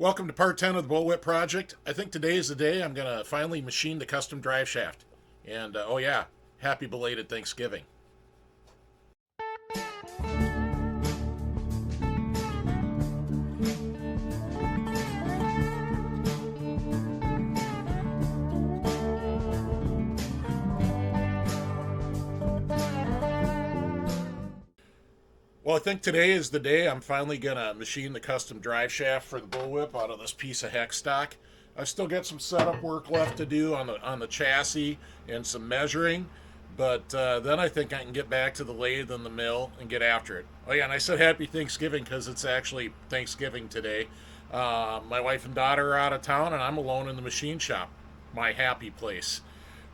Welcome to part 10 of the Bullwhip project. I think today is the day I'm going to finally machine the custom drive shaft. And oh yeah, happy belated Thanksgiving. Well, I think today is the day I'm finally going to machine the custom drive shaft for the Bullwhip out of this piece of hex stock. I've still got some setup work left to do on the chassis and some measuring, but then I think I can get back to the lathe and the mill and get after it. Oh yeah, and I said happy Thanksgiving because it's actually Thanksgiving today. My wife and daughter are out of town and I'm alone in the machine shop, my happy place.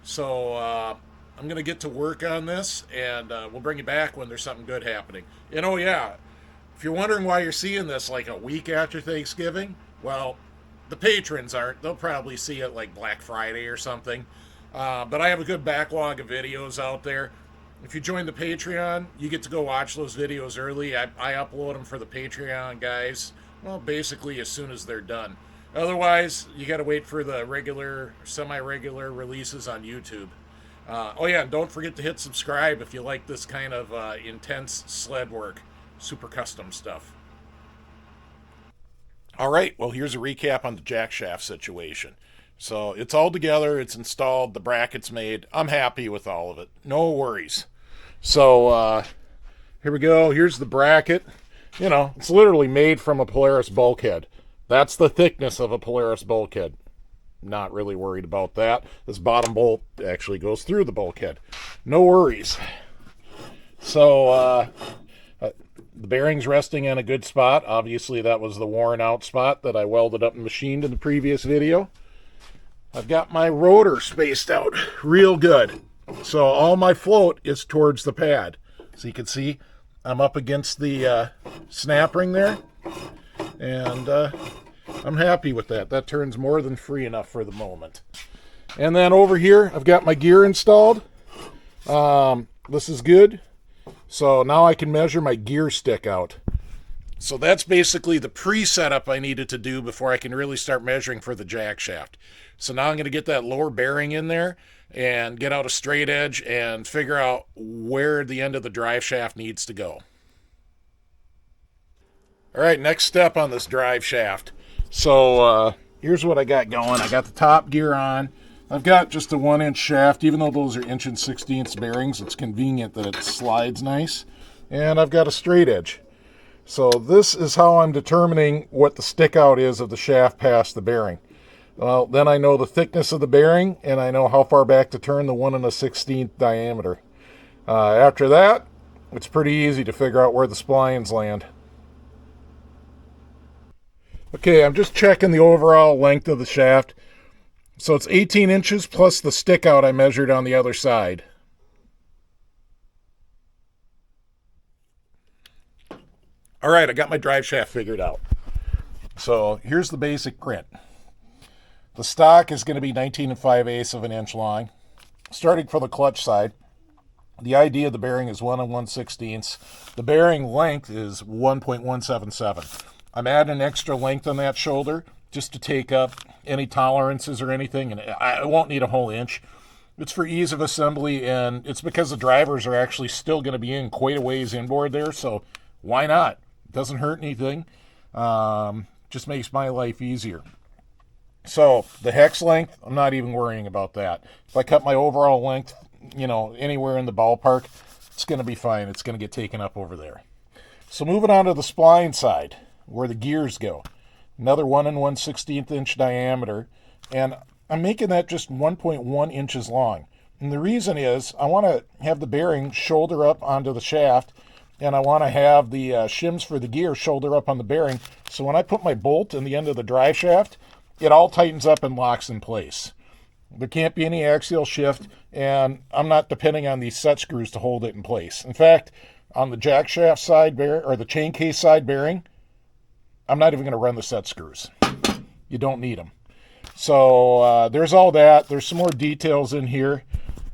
So I'm going to get to work on this, and we'll bring you back when there's something good happening. And oh yeah, if you're wondering why you're seeing this like a week after Thanksgiving, well, the patrons aren't. They'll probably see it like Black Friday or something. But I have a good backlog of videos out there. If you join the Patreon, you get to go watch those videos early. I upload them for the Patreon guys, well, basically as soon as they're done. Otherwise, you got to wait for the regular, semi-regular releases on YouTube. Oh yeah, and don't forget to hit subscribe if you like this kind of intense sled work, super custom stuff. All right, well here's a recap on the jack shaft situation. So it's all together, it's installed, the bracket's made. I'm happy with all of it, no worries. So here we go, here's the bracket. You know, it's literally made from a Polaris bulkhead. That's the thickness of a Polaris bulkhead. Not really worried about that. This bottom bolt actually goes through the bulkhead. No worries. So the bearing's resting in a good spot. Obviously that was the worn out spot that I welded up and machined in the previous video. I've got my rotor spaced out real good. So all my float is towards the pad. So you can see I'm up against the snap ring there. And I'm happy with that. That turns more than free enough for the moment. And then over here, I've got my gear installed. This is good. So now I can measure my gear stick out. So that's basically the pre-setup I needed to do before I can really start measuring for the jack shaft. So now I'm going to get that lower bearing in there and get out a straight edge and figure out where the end of the drive shaft needs to go. All right, next step on this drive shaft. So here's what I got going. I got the top gear on. I've got just a 1-inch shaft. Even though those are 1 16" bearings, it's convenient that it slides nice. And I've got a straight edge. So this is how I'm determining what the stick out is of the shaft past the bearing. Well, then I know the thickness of the bearing, and I know how far back to turn the 1 16" diameter. After that, it's pretty easy to figure out where the splines land. Okay, I'm just checking the overall length of the shaft. So it's 18 inches plus the stick out I measured on the other side. All right, I got my drive shaft figured out. So here's the basic print. The stock is going to be 19 5/8 of an inch long. Starting for the clutch side, the idea of the bearing is 1 1/16. The bearing length is 1.177. I'm adding an extra length on that shoulder just to take up any tolerances or anything, and I won't need a whole inch. It's for ease of assembly, and it's because the drivers are actually still going to be in quite a ways inboard there, so why not? It doesn't hurt anything. Just makes my life easier. So the hex length, I'm not even worrying about that. If I cut my overall length, you know, anywhere in the ballpark, it's going to be fine. It's going to get taken up over there. So moving on to the spline side, where the gears go. Another 1 1/16" diameter, and I'm making that just 1.1 inches long. And the reason is I want to have the bearing shoulder up onto the shaft, and I want to have the shims for the gear shoulder up on the bearing, so when I put my bolt in the end of the drive shaft, it all tightens up and locks in place. There can't be any axial shift, and I'm not depending on these set screws to hold it in place. In fact, on the jack shaft side bearing, or the chain case side bearing, I'm not even going to run the set screws. You don't need them. So there's all that. There's some more details in here.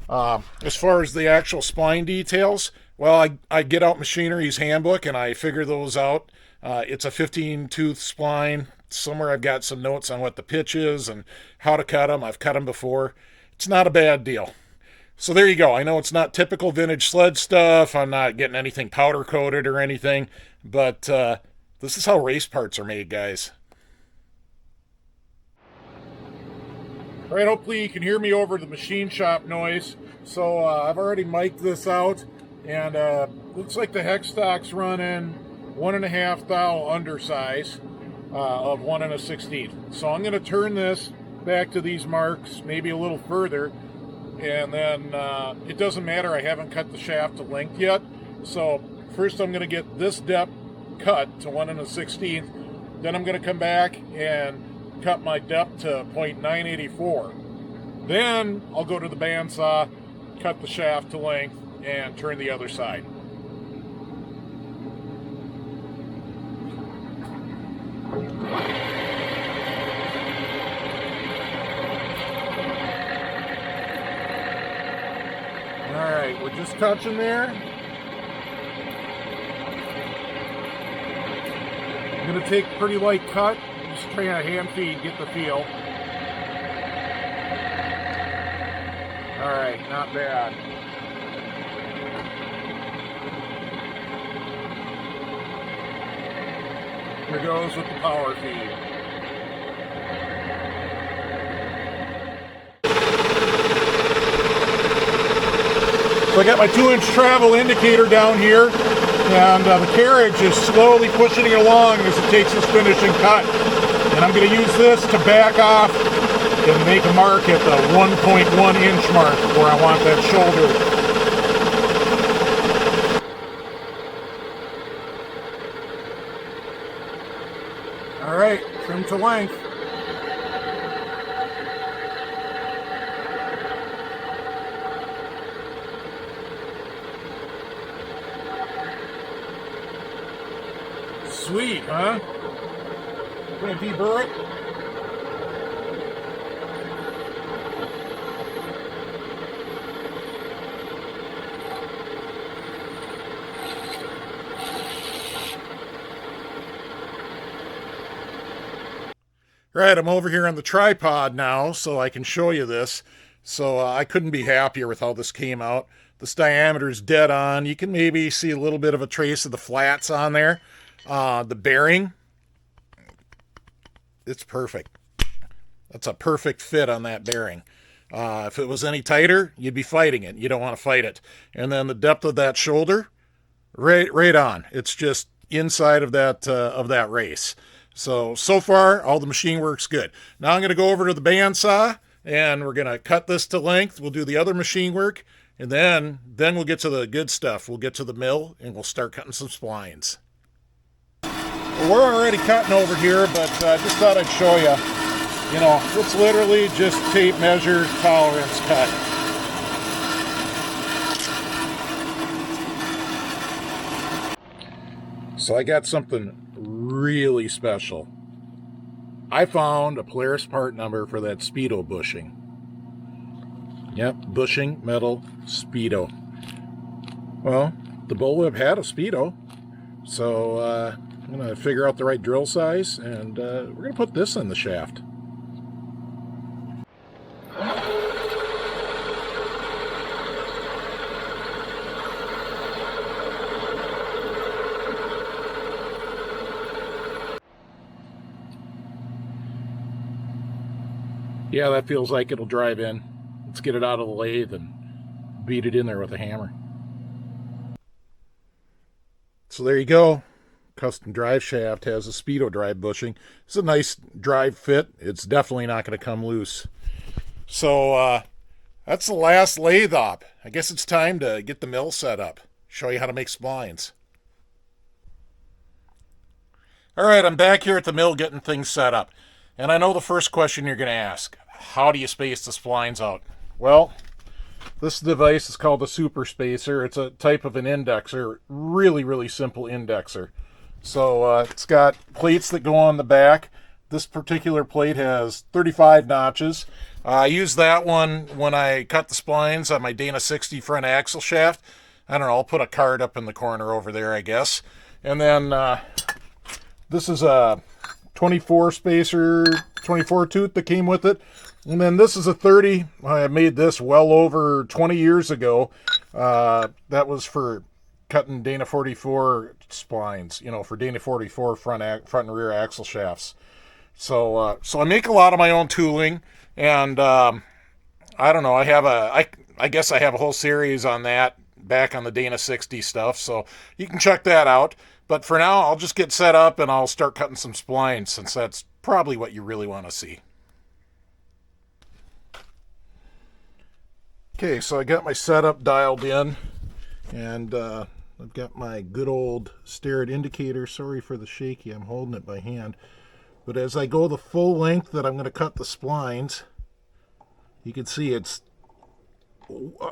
As far as the actual spline details, well, I get out Machinery's handbook and I figure those out. It's a 15-tooth spline, Somewhere I've got some notes on what the pitch is and how to cut them. I've cut them before. It's not a bad deal. So there you go. I know it's not typical vintage sled stuff. I'm not getting anything powder coated or anything, but this is how race parts are made, guys. All right, hopefully you can hear me over the machine shop noise. So I've already mic'd this out, and looks like the hex stock's running 1.5 thou undersize of 1 1/16. So I'm going to turn this back to these marks, maybe a little further, and then it doesn't matter, I haven't cut the shaft to length yet. So first I'm going to get this depth cut to 1 1/16, then I'm going to come back and cut my depth to 0.984. Then I'll go to the bandsaw, cut the shaft to length, and turn the other side. Alright, we're just touching there. I'm going to take a pretty light cut, just try to hand feed, get the feel. Alright, not bad. Here goes with the power feed. So I got my 2-inch travel indicator down here, and the carriage is slowly pushing it along as it takes its finishing cut. And I'm going to use this to back off and make a mark at the 1.1 inch mark where I want that shoulder. All right, trim to length. Sweet, huh? Gonna deburr it. Right, I'm over here on the tripod now, so I can show you this. So I couldn't be happier with how this came out. This diameter is dead on. You can maybe see a little bit of a trace of the flats on there. The bearing, it's perfect. That's a perfect fit on that bearing. If it was any tighter, you'd be fighting it. You don't want to fight it. And then the depth of that shoulder, right on. It's just inside of that race. So far, all the machine work's good. Now I'm going to go over to the bandsaw, and we're going to cut this to length. We'll do the other machine work, and then we'll get to the good stuff. We'll get to the mill, and we'll start cutting some splines. Well, we're already cutting over here, but I just thought I'd show you. You know, it's literally just tape measure, tolerance cut. So I got something really special. I found a Polaris part number for that Speedo bushing. Yep, bushing, metal, Speedo. Well, the Bullwhip had a Speedo, so I'm going to figure out the right drill size, and we're going to put this in the shaft. Yeah, that feels like it'll drive in. Let's get it out of the lathe and beat it in there with a hammer. So there you go. Custom drive shaft has a Speedo drive bushing. It's a nice drive fit. It's definitely not going to come loose. So that's the last lathe op. I guess it's time to get the mill set up. Show you how to make splines. All right, I'm back here at the mill getting things set up. And I know the first question you're going to ask, how do you space the splines out? Well, this device is called a super spacer. It's a type of an indexer, really simple indexer. So it's got plates that go on the back. This particular plate has 35 notches. I used that one when I cut the splines on my Dana 60 front axle shaft. I don't know, I'll put a card up in the corner over there, I guess. And then this is a 24 spacer, 24 tooth that came with it. And then this is a 30. I made this well over 20 years ago. That was for cutting Dana 44 splines, for Dana 44 front and rear axle shafts. So I make a lot of my own tooling, and I don't know. I guess I have a whole series on that back on the Dana 60 stuff, so you can check that out. But for now, I'll just get set up and I'll start cutting some splines, since that's probably what you really want to see. Okay, so I got my setup dialed in, and I've got my good old steered indicator. Sorry for the shaky, I'm holding it by hand. But as I go the full length that I'm going to cut the splines, you can see it's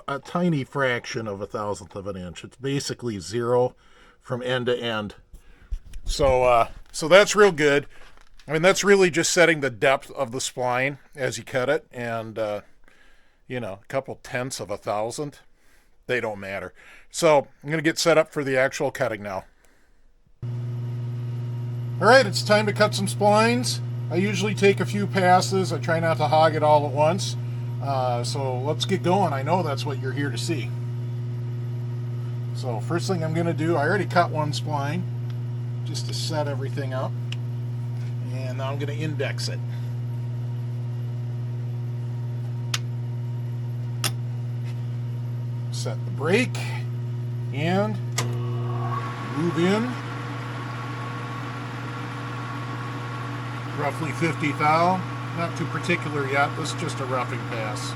a tiny fraction of a thousandth of an inch. It's basically zero from end to end. So that's real good. I mean, that's really just setting the depth of the spline as you cut it, and a couple tenths of a thousandth, they don't matter. So I'm going to get set up for the actual cutting now. All right, it's time to cut some splines. I usually take a few passes. I try not to hog it all at once. So let's get going. I know that's what you're here to see. So first thing I'm going to do, I already cut one spline just to set everything up. And now I'm going to index it. Set the brake and move in. Roughly 50 thou. Not too particular yet. This is just a roughing pass.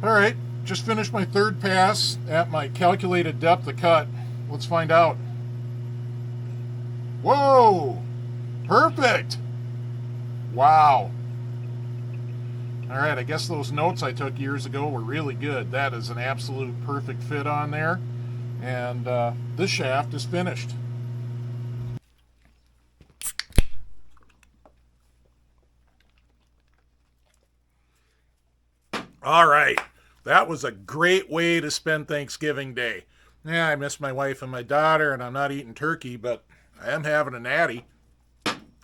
Alright, just finished my third pass at my calculated depth of cut. Let's find out. Whoa! Perfect! Wow. Alright, I guess those notes I took years ago were really good. That is an absolute perfect fit on there. And this shaft is finished. Alright. That was a great way to spend Thanksgiving Day. Yeah, I miss my wife and my daughter, and I'm not eating turkey, but I am having a natty.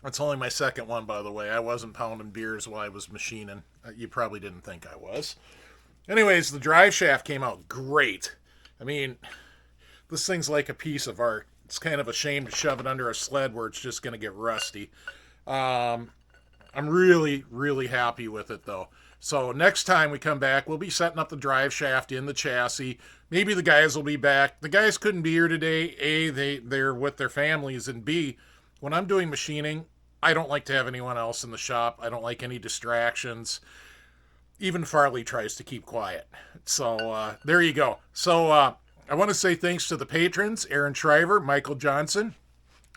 That's only my second one, by the way. I wasn't pounding beers while I was machining. You probably didn't think I was. Anyways, the drive shaft came out great. I mean, this thing's like a piece of art. It's kind of a shame to shove it under a sled where it's just going to get rusty. I'm really, really happy with it, though. So next time we come back, we'll be setting up the drive shaft in the chassis. Maybe the guys will be back. The guys couldn't be here today. A, they're with their families. And B, when I'm doing machining, I don't like to have anyone else in the shop. I don't like any distractions. Even Farley tries to keep quiet. So there you go. So I want to say thanks to the patrons, Aaron Shriver, Michael Johnson,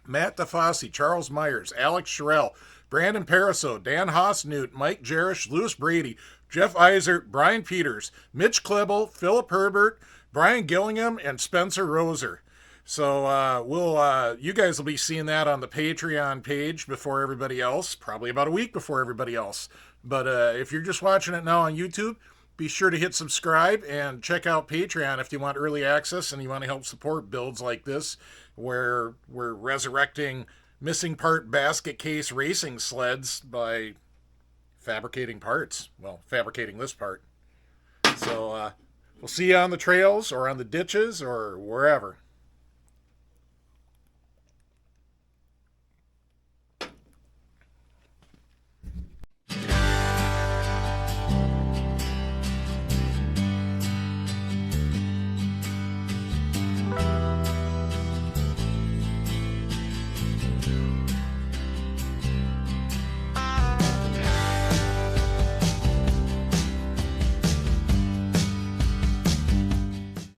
Matt DeFossi, Charles Myers, Alex Sherrill, Brandon Paraso, Dan Haasnute, Mike Jerish, Louis Brady, Jeff Eisert, Brian Peters, Mitch Klebel, Philip Herbert, Brian Gillingham, and Spencer Roser. So you guys will be seeing that on the Patreon page before everybody else, probably about a week before everybody else. But if you're just watching it now on YouTube, be sure to hit subscribe and check out Patreon if you want early access and you want to help support builds like this, where we're resurrecting missing part basket case racing sleds by fabricating parts. Well, fabricating this part. So we'll see you on the trails or on the ditches or wherever.